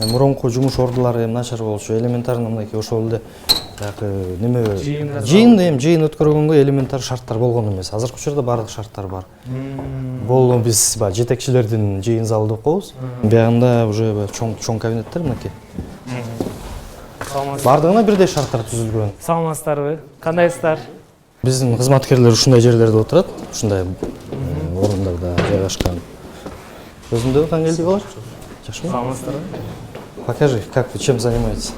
Мурунку жумуш ордулары начар болчу, элементарно мынакей ошол эле неме жыйын өткөргөнгө элементар шарттар болгон эмес. Азыркы учурда бардык шарттар бар. Бул биз жетекчилердин жыйын залы деп коебуз. Биягында уже чоң кабинеттер мынакей. Бардыгына бирдей шарттар түзүлгөн. Саламатсыздарбы? Кандайсыздар? Биздин кызматкерлер ушундай жерлерде отурат, ушундай орундарда жайгашкан. Өзүңдө кангелдик алар? Жакшымы? Саламатсыздарбы? Покажи, как вы, чем занимаетесь?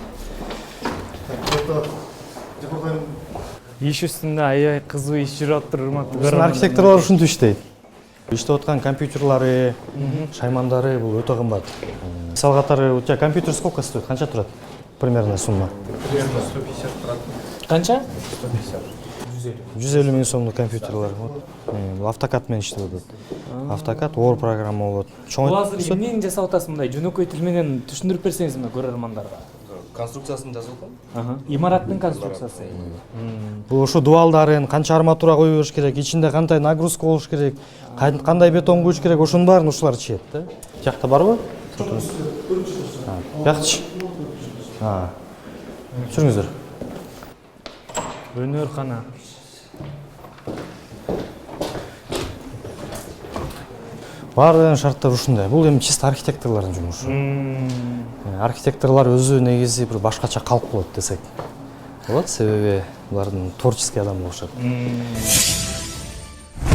Иш үстүндө аябай кызуу иш жүрүп атыптыр, урматтуу Биздин архитекторлор ушинтип иштейт. Иштеп аткан компьютерлары, шаймандары бул өтө кымбат. Мисал катары, у тебя компьютер сколько стоит? Канча турат? Примерно сумма. Примерно 150 турат. Канча? 150. 150 миң сомдук компьютерлар. Бул автокад менен иштеп атат. Автокад оор программа болот. Бул азыр эмнени жасап атасыз мындай жөнөкөй тил менен түшүндүрүп берсеңиз мына көрөрмандарга. Конструкциясын жазып аткам. Имараттын конструкциясы. Бул ошо дуалдарын, канча арматура кое бериш керек, ичинде кандай нагрузка болуш керек, кандай бетон куюш керек, ошонун баарын ушулар чечет да. Жакта барбы? Жакчы. Жүрүңүздөр. Өнөркана. Баардыгынын шарттары ушундай. Бул эми чисто архитекторлордун жумушу. Архитекторлор өзү негизи бир башкача калп болот десек болот, себеби булардын творческий адам болушат.